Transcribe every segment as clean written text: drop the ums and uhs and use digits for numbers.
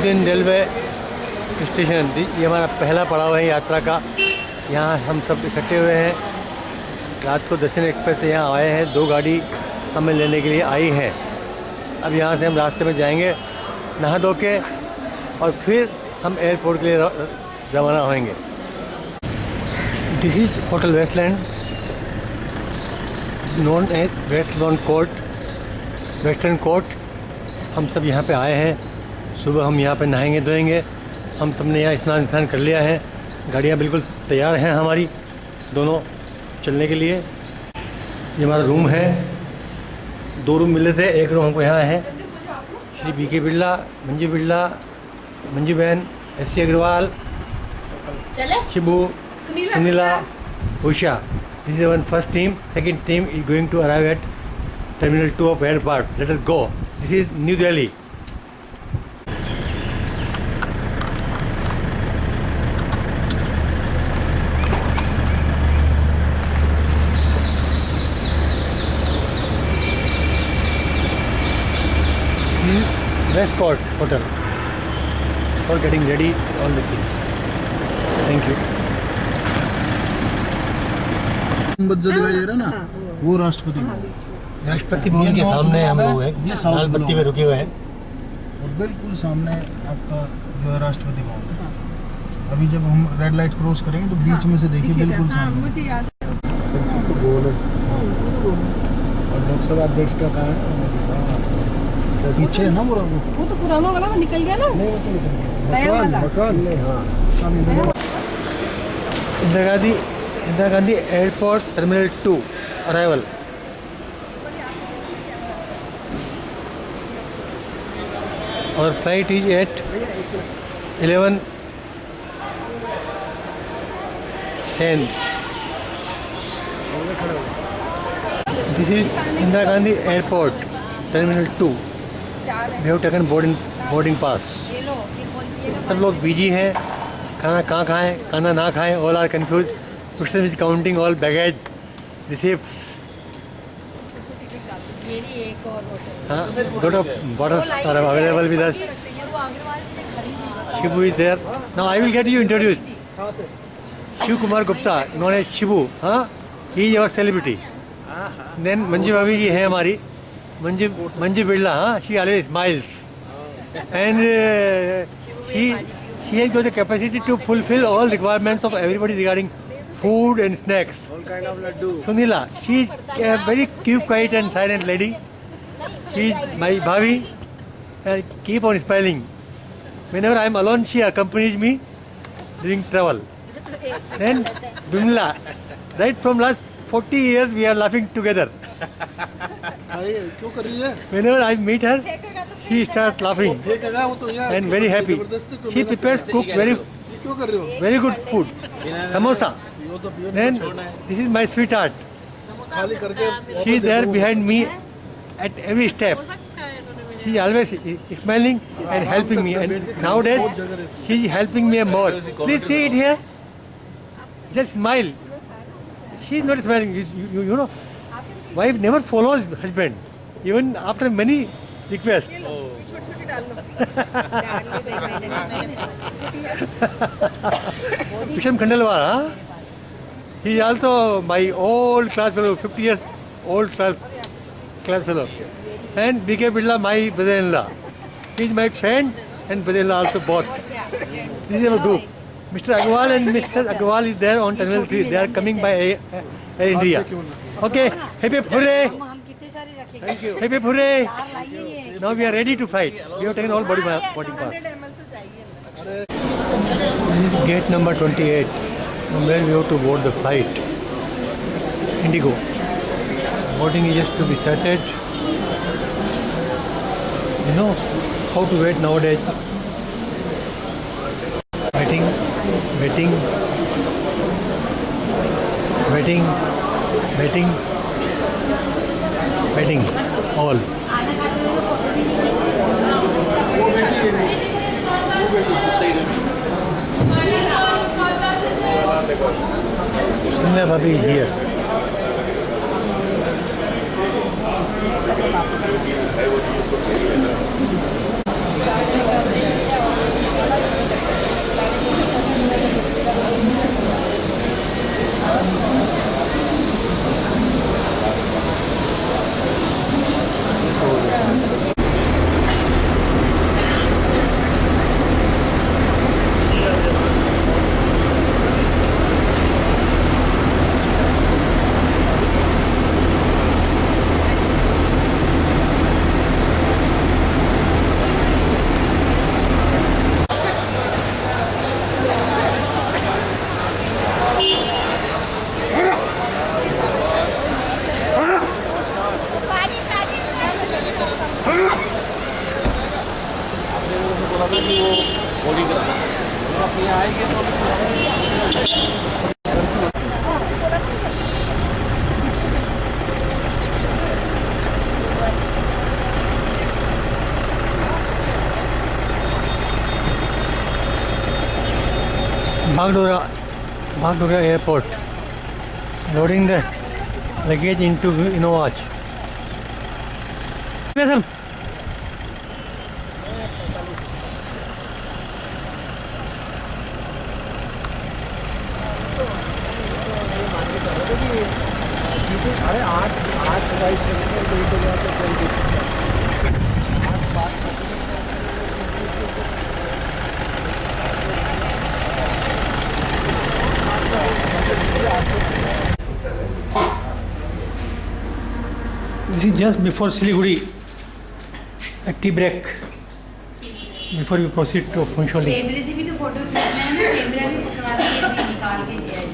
Indian railway station. ये हमारा पहला पड़ाव है यात्रा का। यहाँ हम सब इकट्ठे हुए हैं। रात को दक्षिण एक्सप्रेस से यहाँ आए हैं। 2 गाड़ी हमें लेने के लिए आई है। अब यहाँ से हम रास्ते में जाएंगे नहा धो के, और फिर हम एयरपोर्ट के लिए रवाना होंगे। This is hotel Westland, known as Westland court, western court. हम सब यहाँ पे आए हैं। सुबह हम यहाँ पे नहाएंगे धोएंगे। हम सब ने यहाँ स्नान कर लिया है। गाड़ियाँ बिल्कुल तैयार हैं हमारी दोनों चलने के लिए। ये हमारा रूम है। 2 रूम मिले थे, एक रूम हमको यहाँ है। श्री BK बिरला, मंजू बहन, SC Agarwal, Shibu, Sunila, Usha. This is one first team. Second team is going to arrive at terminal 2 of airport. Let us go. This is New Delhi. West Court Hotel for getting ready all the things. Thank you. बच्चा दिखाई दे रहा है ना, वो राष्ट्रपति भवन। राष्ट्रपति भवन के सामने हम लोग हैं। लाल बत्ती में रुके हुए हैं और बिल्कुल सामने आपका जो है राष्ट्रपति भवन। अभी जब हम रेड लाइट क्रॉस करेंगे तो बीच में से देखिए बिल्कुल सामने। मुझे याद है। और लोकसभा अध्यक्ष का कहाँ है? पीछे है ना वो तो पुराना वाला निकल गया ना। मकान नहीं, हाँ। Indira Gandhi airport terminal 2 arrival. और flight is at 11:10। This is Indira Gandhi airport terminal 2। We have taken boarding pass. सब लोग बिजी हैं। खाना कहाँ खाएं, खाना ना खाएं, all are confuse. Person is counting all baggage, receipts. हाँ, lot of bottles are available with us. Shibu is there. Now I will get you introduced. Shiv Kumar Gupta, known as Shibu. हाँ, he is our celebrity. Then Manju भाभी जी है हमारी, मंजू बिरला। हाँ, she always smiles. And she has got the capacity to fulfill all requirements of everybody regarding food and snacks. All kind of laddu. Sunila, she is a very cute, quiet and silent lady. She is my bhavi. Keep on smiling. Whenever I am alone, she accompanies me during travel. Then Bimla, right from last 40 years we are laughing together. क्यों कर रही है? Whenever I meet her, she starts laughing and very happy. She prepares cook very good food. Samosa. Then this is my sweetheart. She is there behind me at every step. She is always smiling and helping me. And nowadays she is helping me more. Please see it here. Just smile. She is not smiling. You know, wife never follows husband even after many requests. Visham Khandelwal, huh? He is also my old class fellow, 50 years old class fellow. And BK Birla, my brother-in-law. He is my friend and brother-in-law also both. This is our group. Mr. Agrawal and Mr. Agrawal is there on Terminal 3. They are coming by Air India. Okay, happy hooray! Thank you. Happy hooray! Now we are ready to fight. We have taken all boarding pass. This is gate number 28. From where we have to board the flight. Indigo. Boarding is just to be started. You know how to wait nowadays. Waiting, waiting, waiting, waiting, waiting. All. Sunna Bhabhi is here. Bagdogra Airport. Loading the luggage into Innova. Listen. अरे 8:22 late हो जाते हैं। 8:05 This is just before Siliguri, a tea break before we proceed to Phuncholi. कैमरे से भी तो photo खींचना है ना, कैमरा भी पकड़ा दिया भी निकाल के किया है।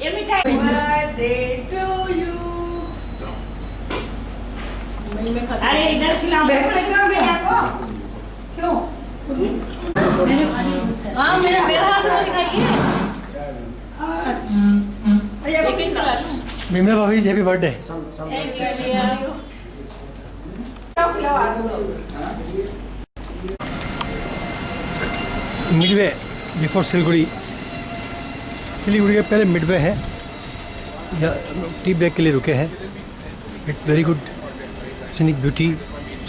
ये मिठाई बर्थडे टू यू। अरे इधर खिलाओ। क्यों? हाँ मेरा हाथ में दिखाइए। Bimla Bhavi, happy birthday. Midway before Siliguri. Siliguri के पहले मिडवे है, टी ब्रेक के लिए रुके हैं। It's very good scenic beauty,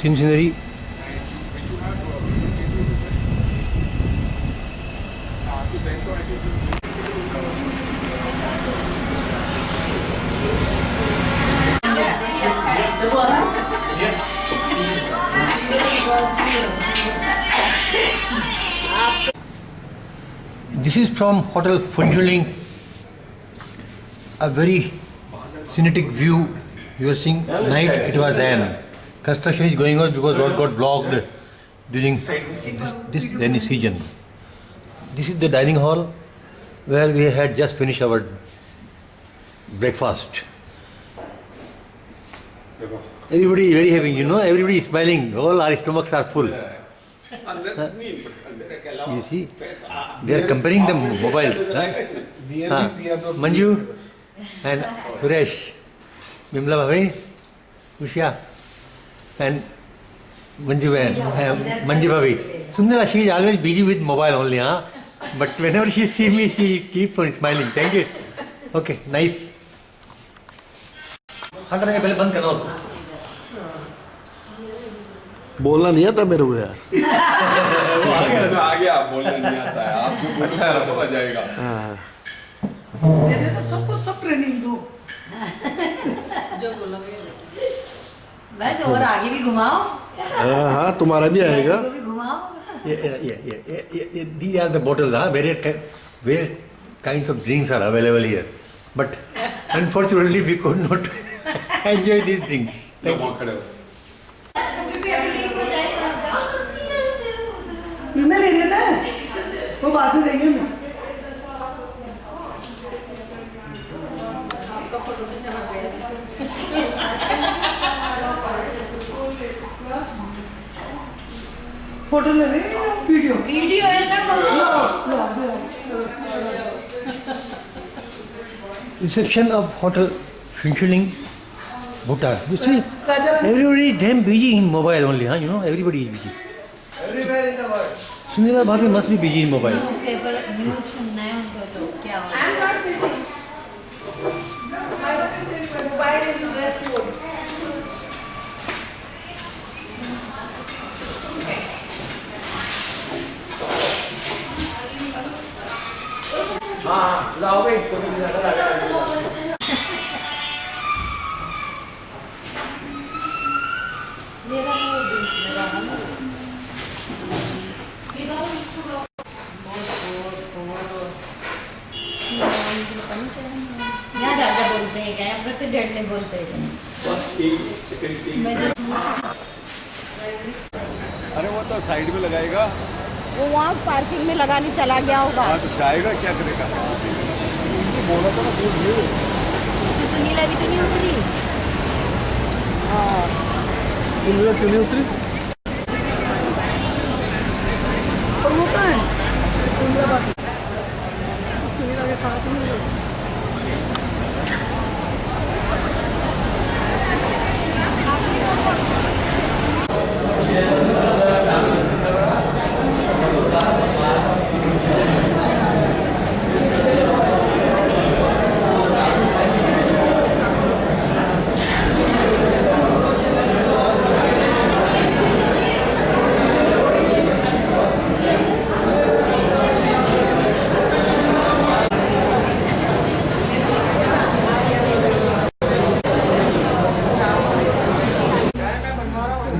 scenery. This is from Hotel Phuncholi. A very scenic view. You are seeing night. It was then. Construction is going on because road got blocked during this rainy season. This is the dining hall where we had just finished our breakfast. Everybody is very happy, you know. Everybody is smiling. All our stomachs are full. You see, they are comparing the mobiles. Manju and Suresh, Bimla Bhavi, Usha, and Manju Bhavi. Sundara, she is always busy with mobile only, huh? But whenever she sees me, she keeps on smiling. Thank you. Okay, nice. 100 के पहले बंद करना हो। बोलना नहीं आता मेरे को यार। आ गया बोलना नहीं आता है, आप जो अच्छा है समझ जाएगा। सब ट्रेनिंग दो। जो बोला बस और आगे भी घुमाओ। हाँ तुम्हारा भी आएगा। भी घुमाओ। These are the bottles, various kinds of drinks are available here. But unfortunately, we could not enjoy these drinks. Thank you. मैं ले लेना है, वो बाद में देंगे मैं। फोटो ले ले, वीडियो है ना। Reception of Hotel Phuncholi, Bhutan. You see, everybody is damn busy in mobile only, huh? You know, everybody is busy. Everywhere in the world. Sunila Bhabi must be busy in mobile. Newspaper news सुनना है उनको तो क्या होगा। हाँ, लाओ भाई, यहाँ राजा बोलते हैं क्या, प्रेसिडेंट ने बोलते हैं। अरे वो तो साइड में लगाएगा, वो वहाँ पार्किंग में लगाने चला गया होगा। हाँ तो जाएगा क्या करेगा। तो सुनीला भी तो नहीं उतरी। क्यों नहीं उतरी? और वो कहाँ है? सुनीला के साथ में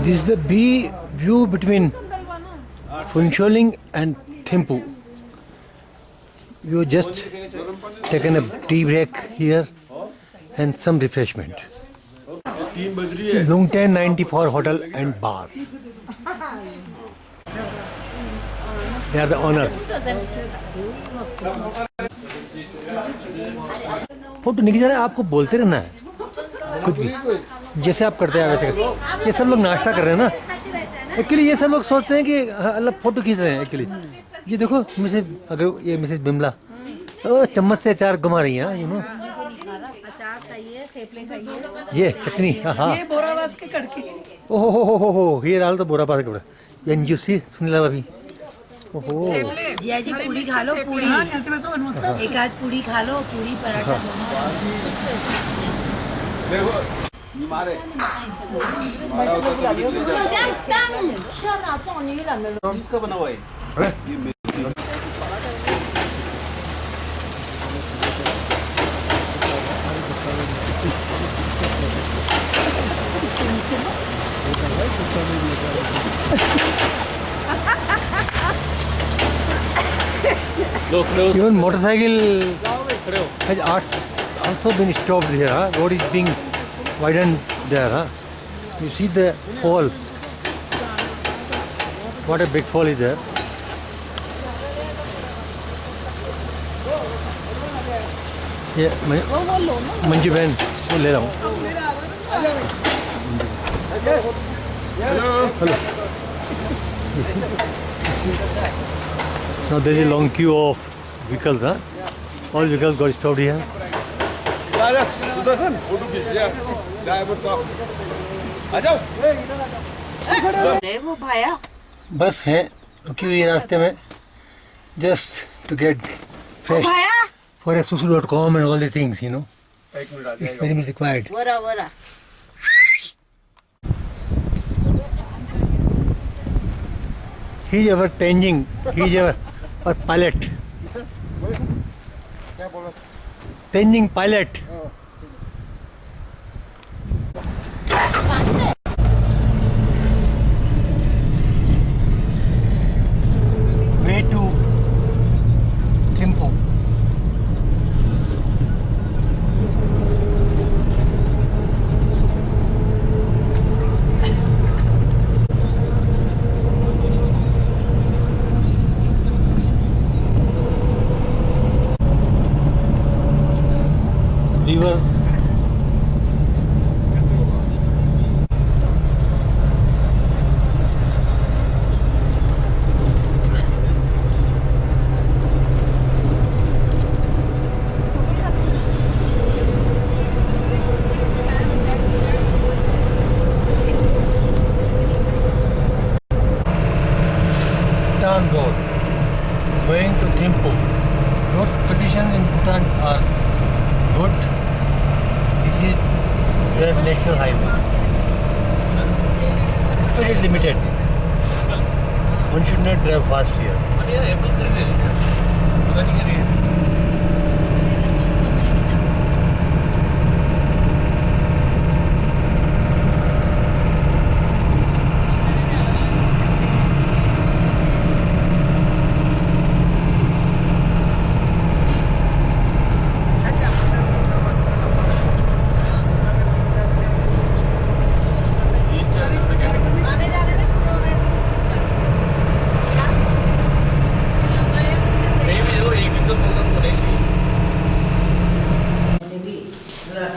This is the B view between Funchholing and Thimphu. You just taken a tea break here and some refreshment. Lungtan 94 Hotel and Bar. They are the owners. Photo निकल जा रहा है, आपको बोलते रहना है कुछ भी जैसे आप करते हैं वैसे। ये सब लोग नाश्ता कर रहे हैं ना, एक्चुअली ये सब लोग सोचते हैं कि अल्लाह फोटो खींच रहे हैं। एक्चुअली ये देखो मिसेज, अगर ये मिसेज बिमला ओ चम्मच से अचार घुमा रही हैं, यू नो। ये चटनी, हाँ ये बोरावास के कड़की। ओहो ये डाल तो बोरा पास कपड़ा। एन यू सी सुनीला भाभी, ओहो जिया जी पूरी खा लो, पूरी एक आध पूरी खा लो, पूरी पराठा किसका बना हुआ है? even motorcycle has also been stopped here. Road is being widened there. You see the fall. What a big fall is there. ये मंजू बहन वो ले रहा हूँ। Hello. Now there is a long queue of vehicles. All vehicles got stopped here. वो भाया बस है रुकी हुई है रास्ते में, just to get fresh for a susu.com and all the things, you know. It's very much required. वरा He is our Tenzing. He is our pilot. Tenzing pilot. Way to Thimphu. River. Bhutan Road, going to Thimphu. Road conditions in Bhutan are good. This is their national highway. Speed is limited. One should not drive fast here.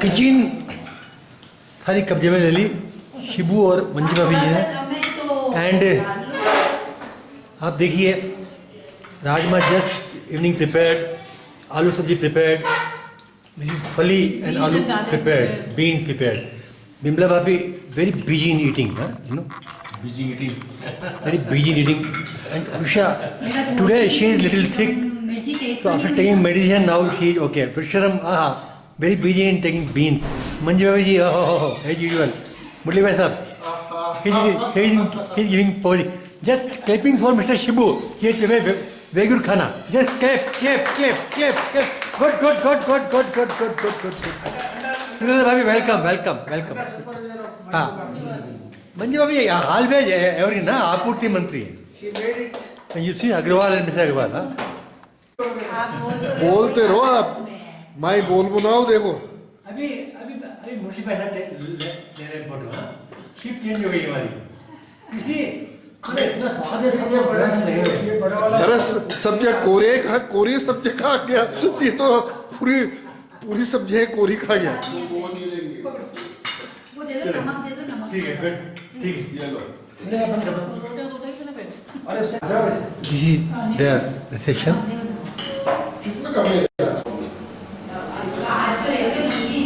Kitchen सारी कब्जे में ले ली, शिबू और मंजू भाभी जी हैं। And आप देखिए, rajma just evening prepared, aloo sabzi prepared, this is phali and aloo prepared, bean prepared. Bimla Bhabi very busy in eating, you know. Busy eating. Very busy in eating. And Usha, today she is little sick. So after taking medicine, now she is okay. Prisharam, very busy in taking beans. Manju Bhabi ji, as usual. Murli Bhai sahab, he's giving pose. Just clapping for Mr. Shibu. He has very good khana. Just clap. Good. Sunil भाभी welcome. हाँ, मंजू भाभी हाल में every ना आपूर्ति मंत्री है. U C Agarwal and mister Agarwal. बोलते रहो आप, मैं बोल बनाओ देखो. अभी मुझे पैसा ले रहे फोटो. शिप चेंज हो गई हमारी. इतना स्वाद बड़ा नहीं लगेगा. अरे सब्जी कोरी सब्जी खा गया, ये तो पूरी सब्जी कोरी खा गया. वो दे दो, नमक दे दो, नमक. ठीक है, गुड. ठीक है, ये लो. This is their reception. आज तो एक मंगी.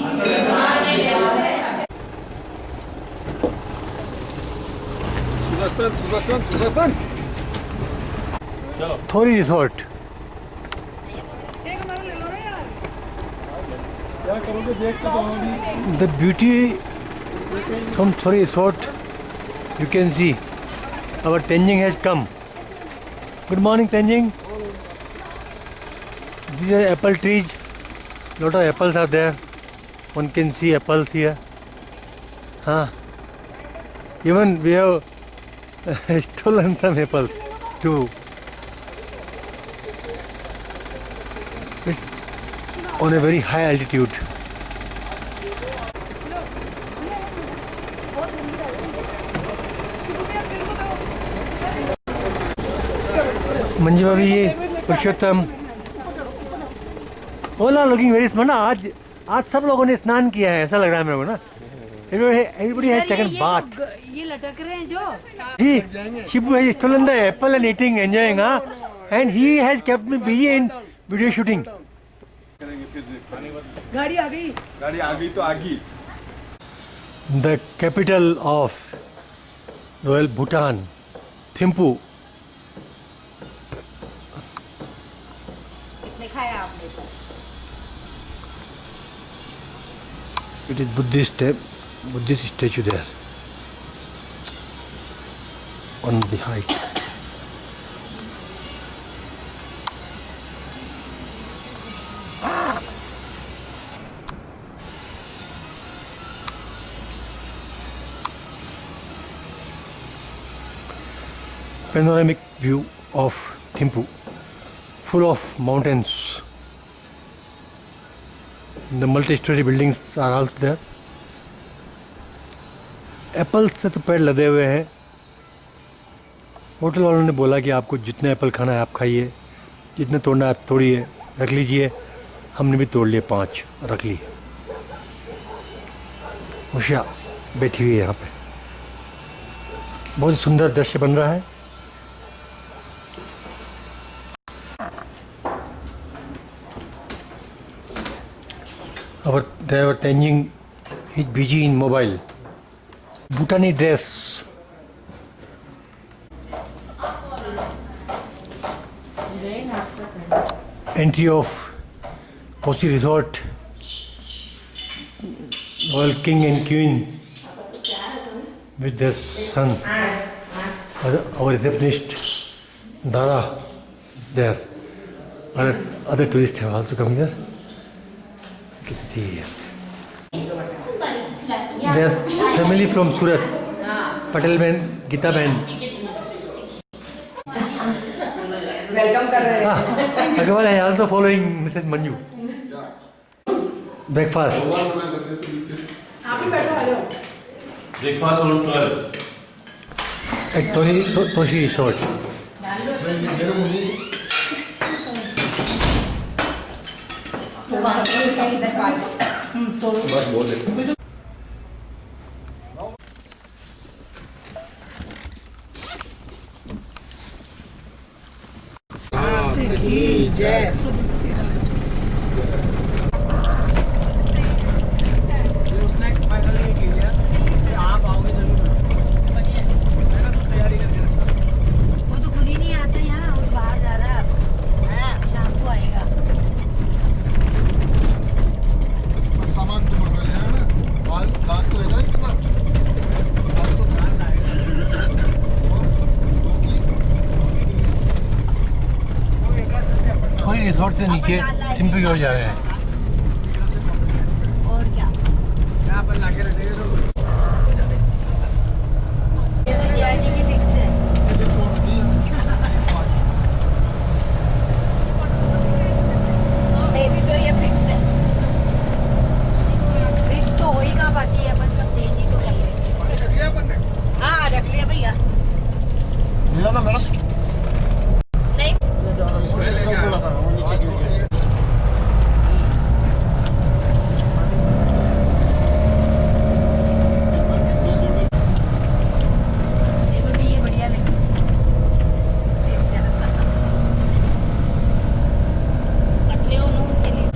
सुदर्शन. चलो. थोड़ी रिसोर्ट. एक हमारा ले लो ना यार. क्या करोगे देख के तो The beauty from Thori Resort, you can see our Tenjing has come. Good morning, Tenjing. These are apple trees. Lot of apples are there. One can see apples here. Even we have stolen some apples too. It's on a very high altitude. Manju भाभी, ये पुरुषोत्तम. ओला looking very smart. ना आज सब लोगों ने स्नान किया है, ऐसा लग रहा है मेरे को ना. Everybody has taken bath. ये लटक रहे हैं जो. जी, Shibu has stolen the apple and eating, enjoying, and he has kept me busy in video shooting. गाड़ी आ गई. गाड़ी आ गई तो आ गई. The capital of Royal Bhutan, Thimphu. दिखाया आपने तो. It is Buddhist statue there on the height. Panoramic view of Thimphu, full of mountains. The multi-story buildings are also there. Apple से तो पेड़ लदे हुए हैं. होटल वालों ने बोला कि आपको जितने एप्पल खाना है आप खाइए, जितने तोड़ना है आप तोड़िए, रख लीजिए. हमने भी तोड़ लिए 5, रख लिए. उषा बैठी हुई है यहाँ पे. बहुत सुंदर दृश्य बन रहा है. They were changing his busy in mobile. Bhutani dress. Entry of Kosi Resort. Royal King and Queen with their son. Our receptionist Dara there. Other tourists have also come here. You can see here. They are family from Surat. Patel Ben, Gita Ben. Welcome कर रहे हैं. Agarwal is also following Mrs. Manju. Breakfast. आप ही बैठो, आ जाओ. Breakfast on 12. At Toshi Resort. बस बोल देते वो तो खुद ही नहीं आता यहाँ, वो तो बाहर जा रहा है अब। शाम को आएगा। सामान तो मंगा लिया है ना, बाल दांत तो है ना इसके पास, दांत तो थोड़ी रिसोर्ट से नीचे सिंपल की ओर जा रहे हैं। और क्या, ये तो जया जी की फिक्स है। मेरी तो ये फिक्स है। फिक्स तो हो ही कहाँ पाती है, अपन सब चेंज ही तो कर लेंगे। हाँ रख लिया भैया। मिला ना मैडम? नहीं इसको सिक्का को लगा, वो नीचे गिर गया। मेरे को तो ये बढ़िया लगी, उससे भी ज्यादा। रख लिया उन्होंने लिए।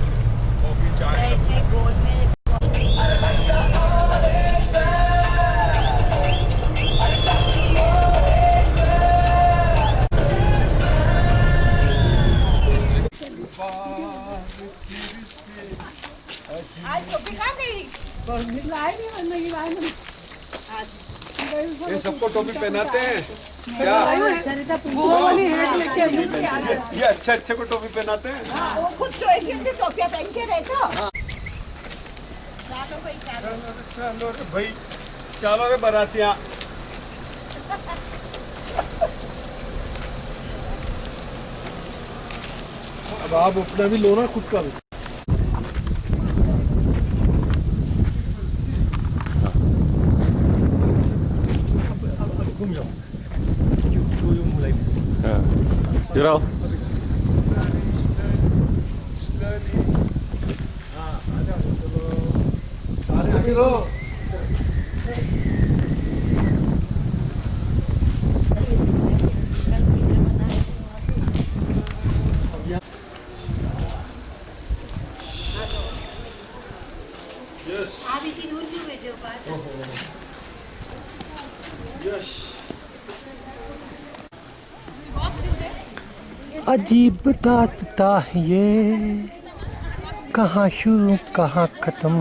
मैं इसमें गोद में आज टोपी कहाँ गई? ये सबको टोपी पहनाते हैं क्या? ये अच्छे अच्छे को टोपी पहनाते हैं। वो खुद चॉइस की टोपियाँ पहन के रहते हो। चलो रे भाई, चलो रे बारातियाँ। अब आप अपना भी लो ना, खुद का भी। घूम जाओ जो लाइफ। गिराओ। आप इतनी दूर क्यों बैठे हो पास? अजीब दास्तां है ये, कहाँ शुरू कहाँ खत्म,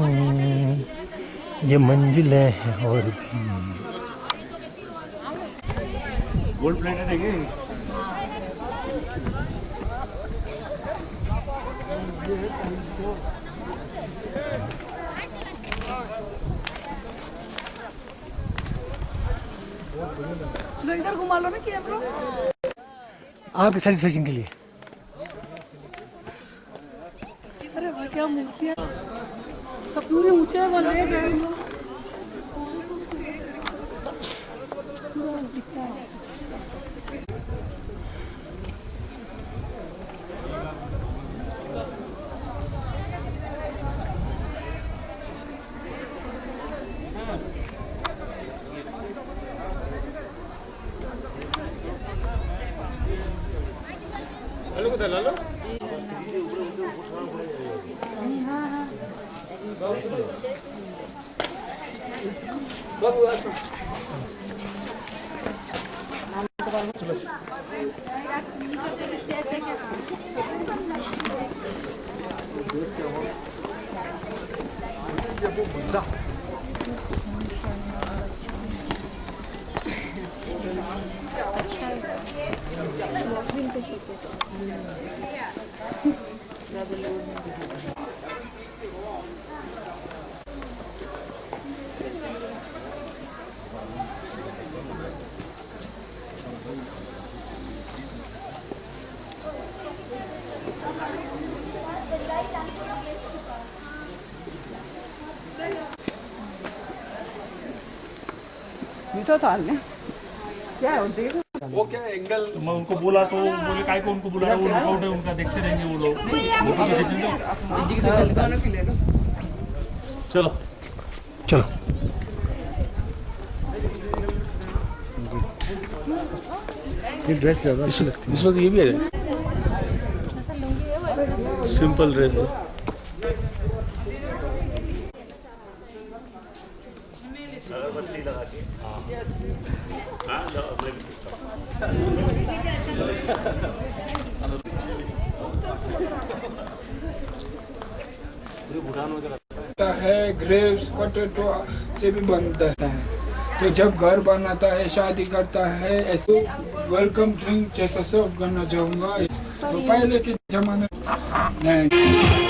ये मंजिलें हैं और भी। गोल्ड प्लेटेड है क्या? इधर घुमा लो ना कैमरा। आपकी सेटिस्फेक्शन के लिए। अरे वाह क्या मूर्तियाँ, सब पूरे ऊंचे बने हैं। मीठा था ने क्या है उनके वो क्या एंगल? तो मैं उनको बोला तो बोले काय को उनको बुलाया, वो लुकआउट है उनका, देखते रहेंगे वो लोग। चलो चलो ये ड्रेस ज़्यादा इस वक्त ये भी है सिंपल ड्रेस है है ग्रेप्स पोटैटो से भी बनता है तो जब घर बनाता है शादी करता है ऐसे वेलकम ड्रिंक जैसा सर्व करना चाहूँगा तो पहले के जमाने नहीं